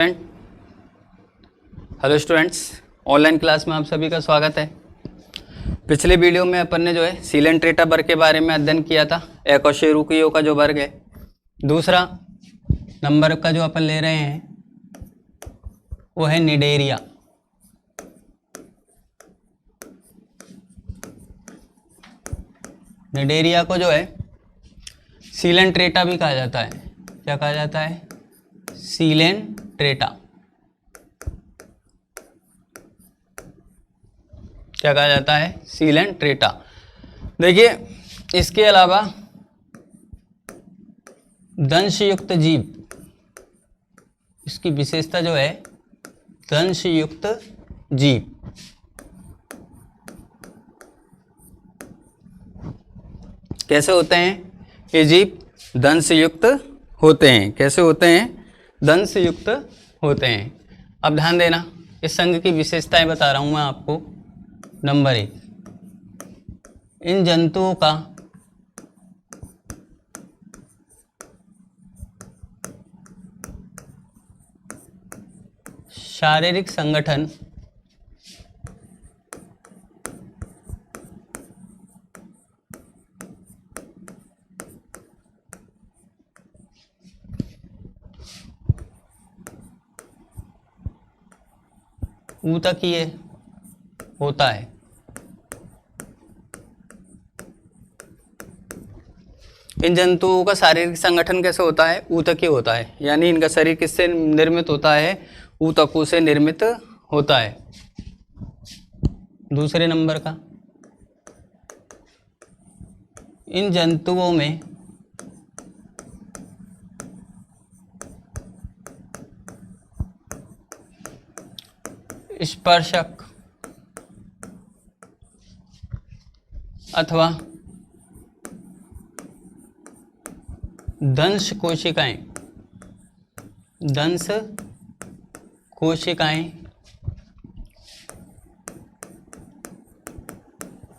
Hello students, online class में आप सभी का स्वागत है। पिछले वीडियो में अपन ने जो है सीलेंट्रेटा वर्ग के बारे में अध्ययन किया था। एकशेरुकियों का जो वर्ग है, दूसरा नंबर का जो अपन ले रहे हैं वो है निडेरिया। निडेरिया को जो है सीलेंट्रेटा भी कहा जाता है। क्या कहा जाता है? सीलेंट्रेटा। क्या कहा जाता है? सीलेंट्रेटा। देखिए, इसके अलावा दंशयुक्त जीव, इसकी विशेषता जो है दंशयुक्त जीव। कैसे होते हैं ये जीव? दंशयुक्त होते हैं। कैसे होते हैं? दंशयुक्त होते हैं। अब ध्यान देना, इस संघ की विशेषताएं बता रहा हूं मैं आपको। नंबर 1, इन जंतुओं का शारीरिक संगठन ऊतकीय होता है। इन जंतुओं का शारीरिक संगठन कैसे होता है? ऊतकीय होता है। यानी इनका शरीर किससे निर्मित होता है? ऊतकों से निर्मित होता है। दूसरे नंबर का, इन जंतुओं में स्पर्शक अथवा दंश कोशिकाएं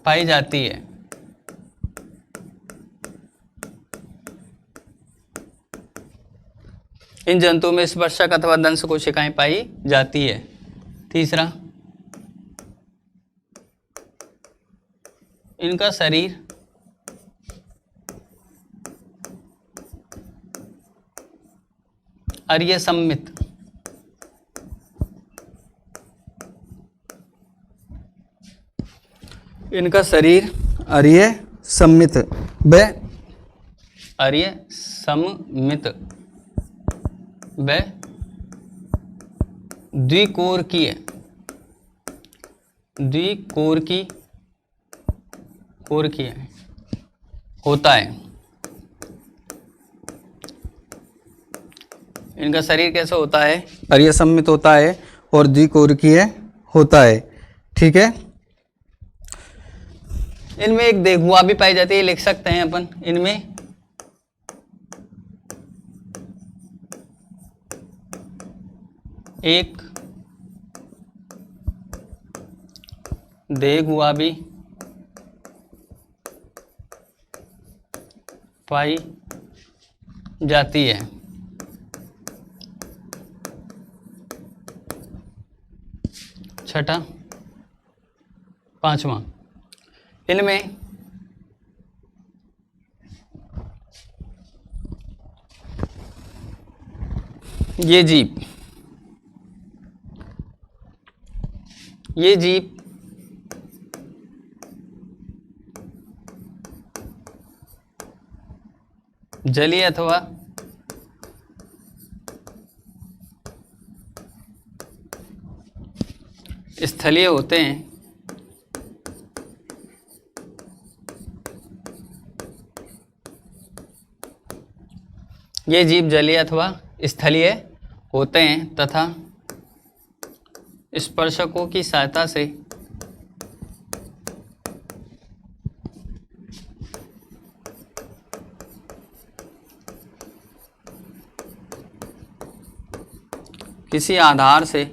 पाई जाती है। इन जंतुओं में स्पर्शक अथवा दंश कोशिकाएं पाई जाती है। तीसरा, इनका शरीर अर्य सम्मित इनका शरीर अर्य सम्मित व द्विकोरकीय होता है। इनका शरीर कैसे होता है? अर्य सम्मित होता है और द्विकोरकीय होता है। ठीक है। इनमें एक देखुआ भी पाई जाती है, लिख सकते हैं अपन। इनमें एक देखुआ भी पाई जाती है। छठा, पांचवा, इनमें ये जीव जलीय अथवा स्थलीय होते हैं। ये जीव जलीय अथवा स्थलीय होते हैं तथा स्पर्शकों की सहायता से किसी आधार से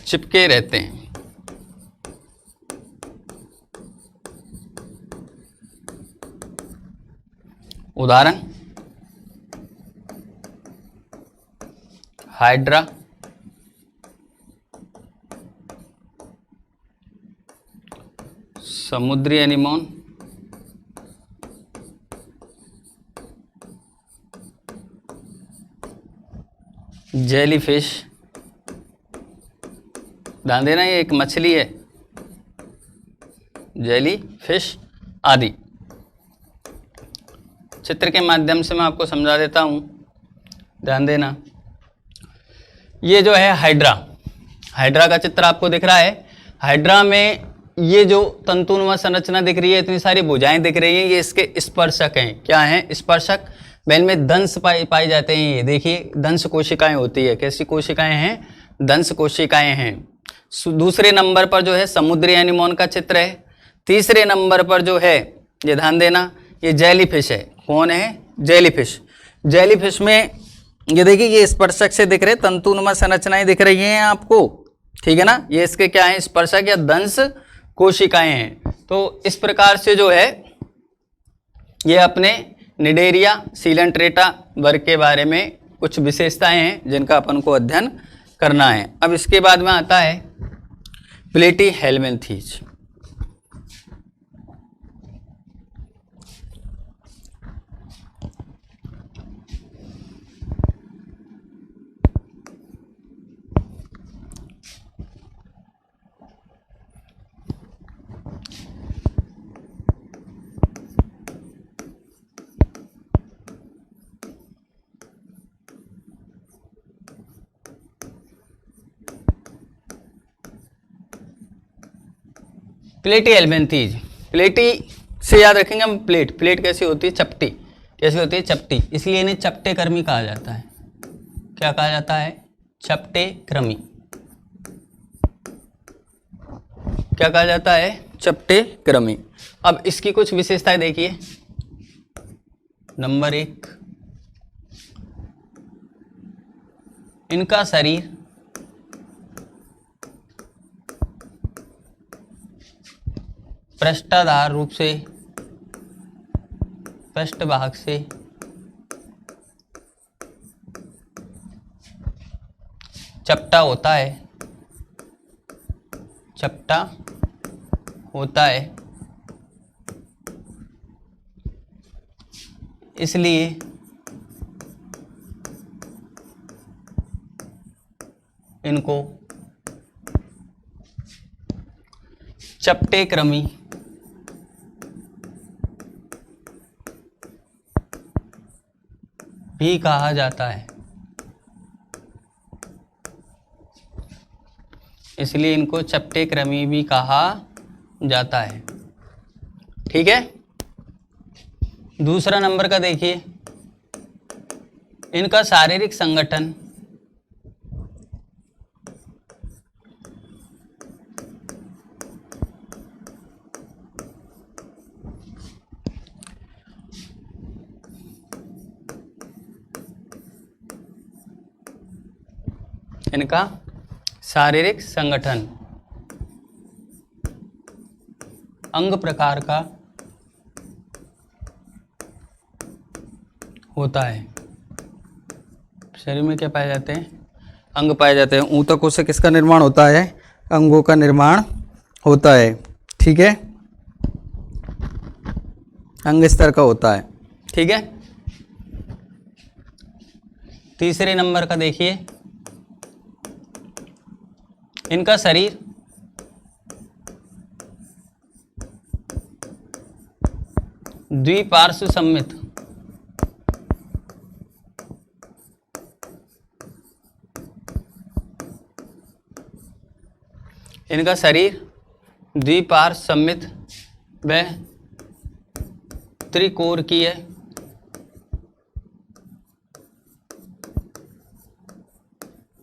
चिपके रहते हैं। उदाहरण हाइड्रा, समुद्री एनीमोन, जेलीफिश, ध्यान देना ये एक मछली है, जेलीफिश आदि। चित्र के माध्यम से मैं आपको समझा देता हूँ, ध्यान देना। ये जो है हाइड्रा, हाइड्रा का चित्र आपको दिख रहा है। हाइड्रा में ये जो तंतुनुमा संरचना दिख रही है, इतनी सारी भुजाएं दिख रही हैं, ये इसके स्पर्शक हैं। क्या हैं? स्पर्शक। बैल में दंश पाए जाते हैं। ये देखिए दंश कोशिकाएं होती है। कैसी कोशिकाएं हैं? दंश कोशिकाएं हैं। दूसरे नंबर पर जो है समुद्री एनीमोन का चित्र है। तीसरे नंबर पर जो है, ये ध्यान देना, ये जेलीफिश है। कौन है? जेलीफिश। जेलीफिश में ये देखिए ये स्पर्शक से दिख रहे तंतुनुमा संरचनाएं दिख रही हैं आपको, ठीक है ना। ये इसके क्या है? स्पर्शक या दंश कोशिकाएं हैं। तो इस प्रकार से जो है ये अपने निडेरिया सीलेंट्रेटा वर्ग के बारे में कुछ विशेषताएं हैं जिनका अपन को अध्ययन करना है। अब इसके बाद में आता है प्लेटीहेल्मिन्थीज। प्लेटीहेल्मिन्थीज, प्लेटी से याद रखेंगे हम। प्लेट, प्लेट कैसी होती है? चपटी। कैसी होती है? चपटी। इसलिए इन्हें चपटे कर्मी कहा जाता है। क्या कहा जाता है? चपटे क्रमी। क्या कहा जाता है? चपटे क्रमी। अब इसकी कुछ विशेषताएं देखिए। नंबर 1, इनका शरीर पृष्ठाधार रूप से, पृष्ठभाग से चपटा होता है, चपटा होता है। इसलिए इनको चपटे क्रमी भी कहा जाता है। इसलिए इनको चपटे क्रमी भी कहा जाता है। ठीक है। दूसरा नंबर का देखिए, इनका शारीरिक संगठन इनका शारीरिक संगठन अंग प्रकार का होता है। शरीर में क्या पाए जाते हैं? अंग पाए जाते हैं। ऊतकों से किसका निर्माण होता है? अंगों का निर्माण होता है। ठीक है, अंग स्तर का होता है। ठीक है। तीसरे नंबर का देखिए, इनका शरीर द्विपार्श्व सममित इनका शरीर द्विपार्श्व सममित व त्रिकोणीय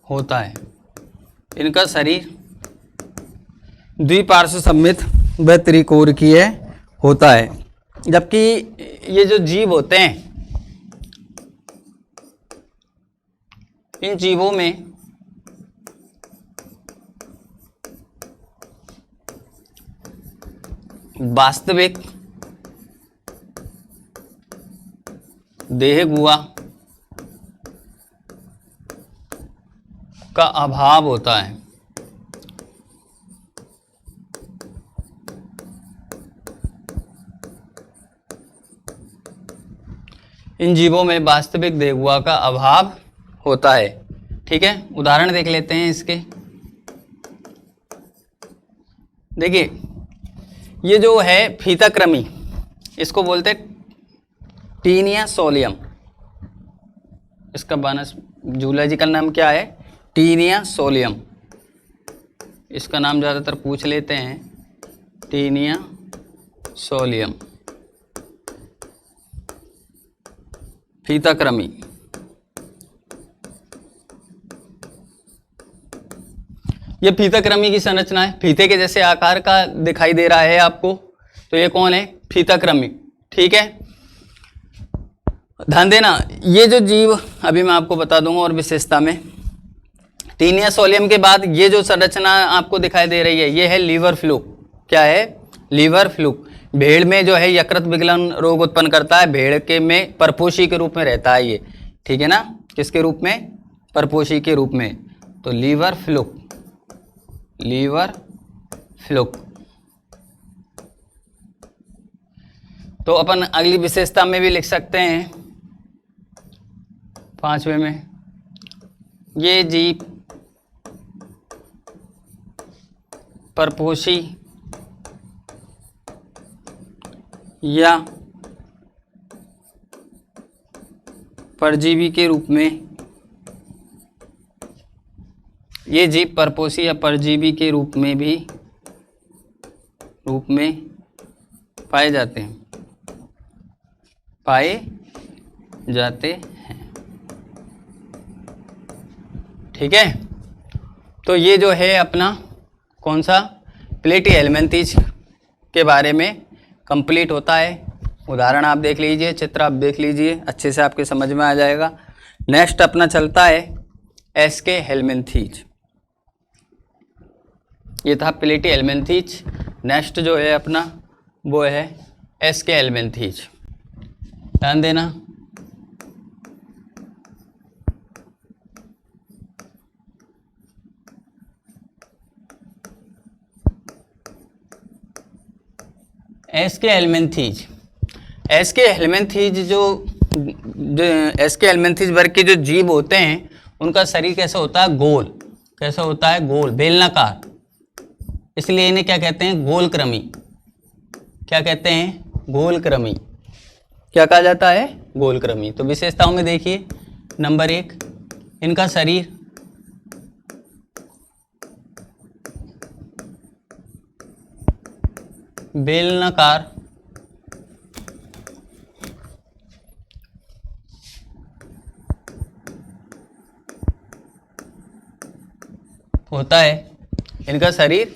होता है। इनका शरीर द्विपार्श्व सममित व त्रिकोणीय होता है। जबकि ये जो जीव होते हैं, इन जीवों में वास्तविक देह गुहा का अभाव होता है। इन जीवों में वास्तविक देह गुहा का अभाव होता है। ठीक है, उदाहरण देख लेते हैं इसके। देखिए, ये जो है फीताकृमि, इसको बोलते हैं टीनिया सोलियम। इसका वानस जूलॉजिकल नाम क्या है? Taenia solium. इसका नाम ज़्यादातर पूछ लेते हैं, टीनिया सोलियम, फीताकृमि। ये फीताकृमि की संरचना है, फीते के जैसे आकार का दिखाई दे रहा है आपको, तो ये कौन है? फीताकृमि। ठीक है, ध्यान देना, ये जो जीव अभी मैं आपको बता दूंगा और विशेषता में, टीनिया सोलियम के बाद ये जो संरचना आपको दिखाई दे रही है, ये है लीवर फ्लूक। क्या है? Liver fluke. भेड़ में जो है यकृत विगलन रोग उत्पन्न करता है, भेड़ के में परपोषी के रूप में रहता है ये। ठीक है ना, किसके रूप में? परपोषी के रूप में। तो लीवर फ्लूक, लीवर फ्लूक। तो अपन अगली विशेषता में भी लिख सकते हैं, 5वें में, ये जीव परपोषी या परजीवी के रूप में, ये जीव परपोषी या परजीवी के रूप में पाए जाते हैं, ठीक है। तो ये जो है अपना कौन सा? प्लेटीहेल्मिन्थीज के बारे में कंप्लीट होता है। उदाहरण आप देख लीजिए, चित्र आप देख लीजिए, अच्छे से आपके समझ में आ जाएगा। नेक्स्ट अपना चलता है एसके हेल्मिन्थीज। ये था प्लेटीहेल्मिन्थीज। नेक्स्ट जो है अपना वो है एसके हेल्मिन्थीज। ध्यान देना, एसके हेल्मिन्थीज। एसके हेल्मिन्थीज जो एसके हेल्मिन्थीज वर्ग के जो जीव होते हैं, उनका शरीर कैसा होता है? गोल। कैसा होता है? गोल, बेलनाकार। इसलिए इन्हें क्या कहते हैं? गोलक्रमी। क्या कहते हैं? गोलक्रमी। क्या कहा जाता है? गोलक्रमी। तो विशेषताओं में देखिए, नंबर 1, इनका शरीर बेलनाकार होता है। इनका शरीर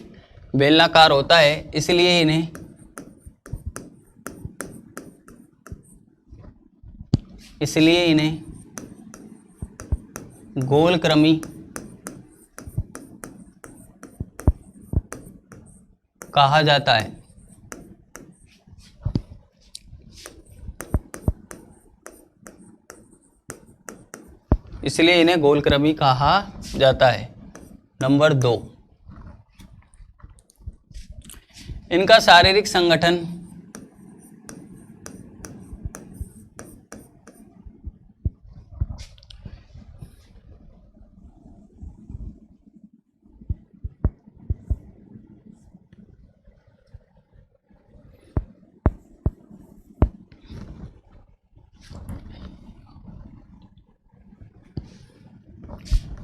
बेलनाकार होता है, इसलिए इन्हें गोलक्रमी कहा जाता है। इसलिए इन्हें गोलक्रमी कहा जाता है। नंबर 2, इनका शारीरिक संगठन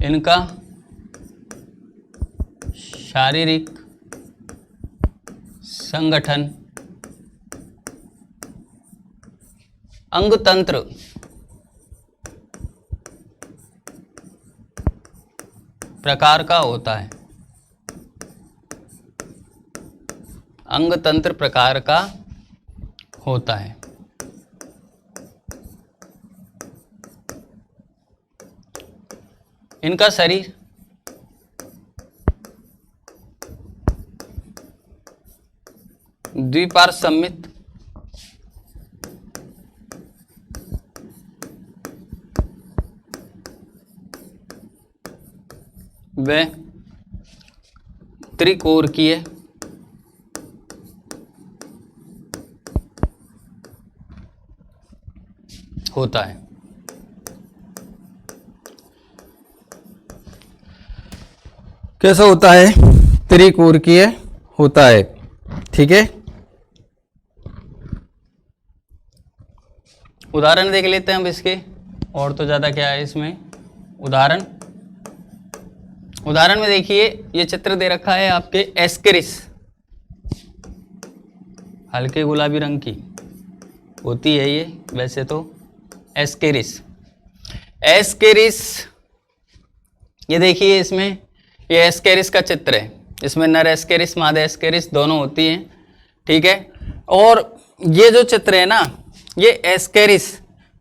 इनका शारीरिक संगठन अंगतंत्र प्रकार का होता है। अंगतंत्र प्रकार का होता है। इनका शरीर द्विपार्श्व सममित व त्रिकोरकीय होता है। कैसा होता है? त्रिकोरकीय होता है। ठीक है, उदाहरण देख लेते हैं हम इसके, और तो ज़्यादा क्या है इसमें। उदाहरण में देखिए, ये चित्र दे रखा है आपके एस्केरिस, हल्के गुलाबी रंग की होती है ये वैसे तो एस्केरिस। ये देखिए इसमें, ये एस्केरिस का चित्र है। इसमें नर एस्केरिस मादा एस्केरिस दोनों होती हैं। ठीक है, और ये जो चित्र है ना, ये एस्केरिस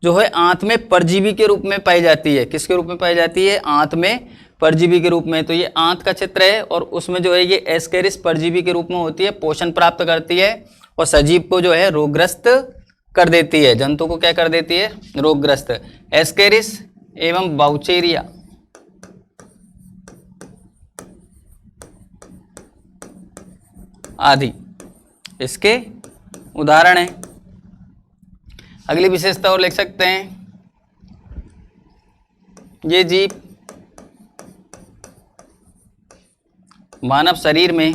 जो है आंत में परजीवी के रूप में पाई जाती है। किसके रूप में पाई जाती है? आंत में परजीवी के रूप में। तो ये आंत का चित्र है और उसमें जो है ये एस्केरिस परजीवी के रूप में होती है, पोषण प्राप्त करती है और सजीव को जो है रोगग्रस्त कर देती है। जंतु को क्या कर देती है? रोगग्रस्त। एस्केरिस एवं बाउचेरिया आदि इसके उदाहरण हैं। अगली विशेषता और लिख सकते हैं, ये जीव मानव शरीर में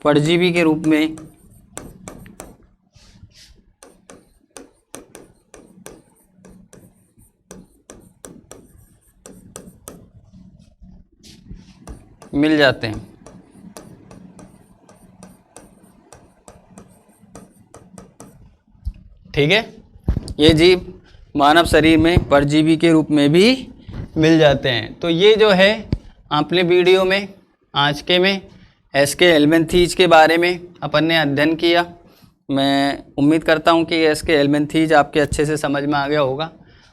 परजीवी के रूप में मिल जाते हैं। ठीक है, ये जीव मानव शरीर में परजीवी के रूप में भी मिल जाते हैं। तो ये जो है आपने वीडियो में आज के में एसके हेलमिंथेज के बारे में अपन ने अध्ययन किया। मैं उम्मीद करता हूँ कि एसके हेलमिंथेज आपके अच्छे से समझ में आ गया होगा।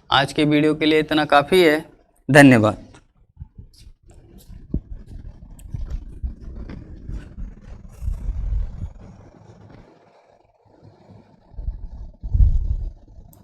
आज के वीडियो के लिए इतना काफ़ी है। धन्यवाद।